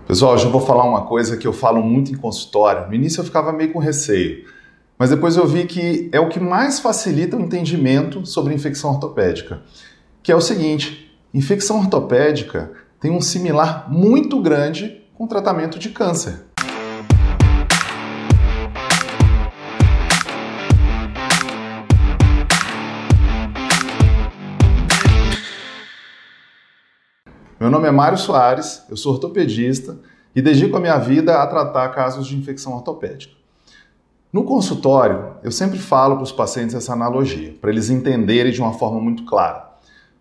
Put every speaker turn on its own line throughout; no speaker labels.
Pessoal, hoje eu vou falar uma coisa que eu falo muito em consultório. No início eu ficava meio com receio, mas depois eu vi que é o que mais facilita o entendimento sobre infecção ortopédica, que é o seguinte: infecção ortopédica tem um similar muito grande com o tratamento de câncer. Meu nome é Mário Soares, eu sou ortopedista e dedico a minha vida a tratar casos de infecção ortopédica. No consultório, eu sempre falo para os pacientes essa analogia, para eles entenderem de uma forma muito clara.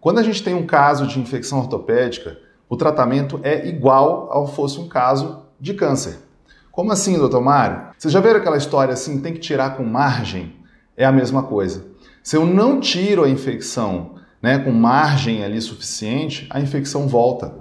Quando a gente tem um caso de infecção ortopédica, o tratamento é igual ao fosse um caso de câncer. Como assim, doutor Mário? Vocês já viram aquela história assim, tem que tirar com margem? É a mesma coisa. Se eu não tiro a infecção com margem ali suficiente, a infecção volta.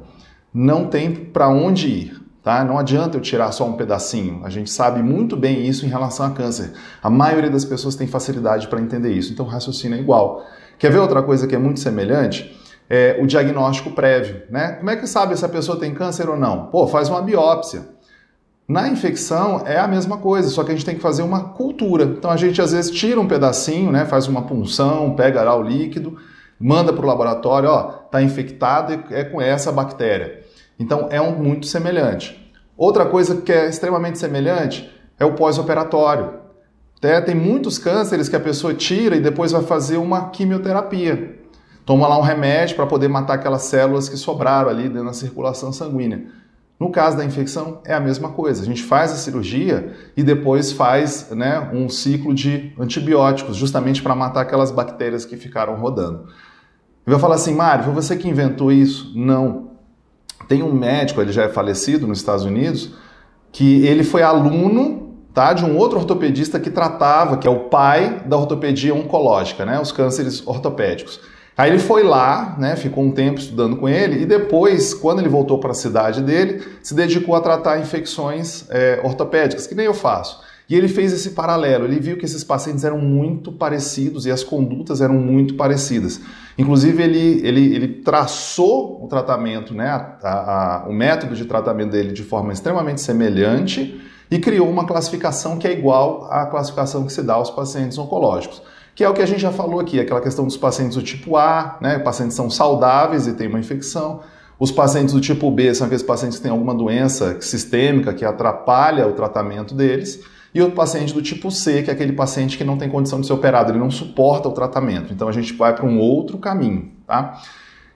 Não tem para onde ir, tá? Não adianta eu tirar só um pedacinho. A gente sabe muito bem isso em relação a câncer. A maioria das pessoas tem facilidade para entender isso, então o raciocínio é igual. Quer ver outra coisa que é muito semelhante? É o diagnóstico prévio, né? Como é que sabe se a pessoa tem câncer ou não? Pô, faz uma biópsia. Na infecção é a mesma coisa, só que a gente tem que fazer uma cultura. Então a gente às vezes tira um pedacinho, né? Faz uma punção, pega lá o líquido, manda para o laboratório, ó, está infectado e é com essa bactéria. Então é muito semelhante. Outra coisa que é extremamente semelhante é o pós-operatório. Tem muitos cânceres que a pessoa tira e depois vai fazer uma quimioterapia. Toma lá um remédio para poder matar aquelas células que sobraram ali dentro da circulação sanguínea. No caso da infecção é a mesma coisa. A gente faz a cirurgia e depois faz um ciclo de antibióticos, justamente para matar aquelas bactérias que ficaram rodando. Eu vou falar assim, Mário, foi você que inventou isso? Não. Tem um médico, ele já é falecido nos Estados Unidos, que ele foi aluno de um outro ortopedista que tratava, que é o pai da ortopedia oncológica, os cânceres ortopédicos. Aí ele foi lá, ficou um tempo estudando com ele e depois, quando ele voltou para a cidade dele, se dedicou a tratar infecções ortopédicas, que nem eu faço. E ele fez esse paralelo, ele viu que esses pacientes eram muito parecidos e as condutas eram muito parecidas. Inclusive, ele traçou o tratamento, o método de tratamento dele de forma extremamente semelhante e criou uma classificação que é igual à classificação que se dá aos pacientes oncológicos. Que é o que a gente já falou aqui, aquela questão dos pacientes do tipo A, pacientes são saudáveis e têm uma infecção. Os pacientes do tipo B são aqueles pacientes que têm alguma doença sistêmica que atrapalha o tratamento deles. E o paciente do tipo C, que é aquele paciente que não tem condição de ser operado, ele não suporta o tratamento. Então a gente vai para um outro caminho, tá?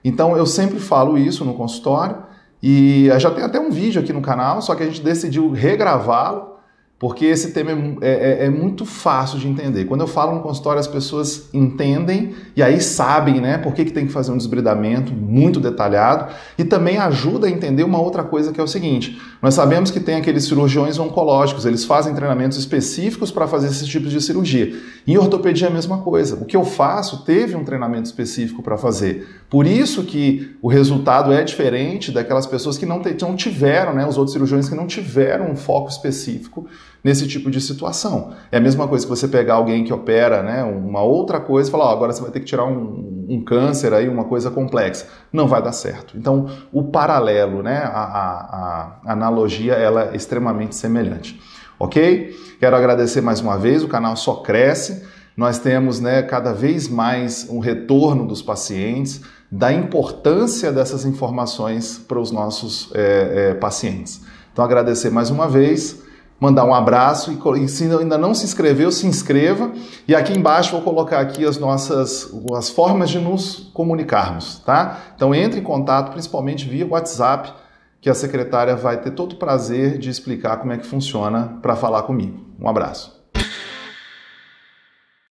Então eu sempre falo isso no consultório e já tem até um vídeo aqui no canal, só que a gente decidiu regravá-lo, porque esse tema é muito fácil de entender. Quando eu falo no consultório, as pessoas entendem e aí sabem por que tem que fazer um desbridamento muito detalhado e também ajuda a entender uma outra coisa que é o seguinte: nós sabemos que tem aqueles cirurgiões oncológicos, eles fazem treinamentos específicos para fazer esses tipos de cirurgia. Em ortopedia é a mesma coisa. O que eu faço teve um treinamento específico para fazer. Por isso que o resultado é diferente daquelas pessoas que não tiveram, os outros cirurgiões que não tiveram um foco específico nesse tipo de situação. É a mesma coisa que você pegar alguém que opera uma outra coisa e falar, agora você vai ter que tirar um câncer aí, uma coisa complexa. Não vai dar certo. Então, o paralelo, a analogia, ela é extremamente semelhante. Ok? Quero agradecer mais uma vez, o canal só cresce. Nós temos cada vez mais um retorno dos pacientes, da importância dessas informações para os nossos pacientes. Então, agradecer mais uma vez, mandar um abraço e se ainda não se inscreveu, se inscreva. E aqui embaixo vou colocar aqui as formas de nos comunicarmos, tá? Então entre em contato, principalmente via WhatsApp, que a secretária vai ter todo o prazer de explicar como é que funciona para falar comigo. Um abraço.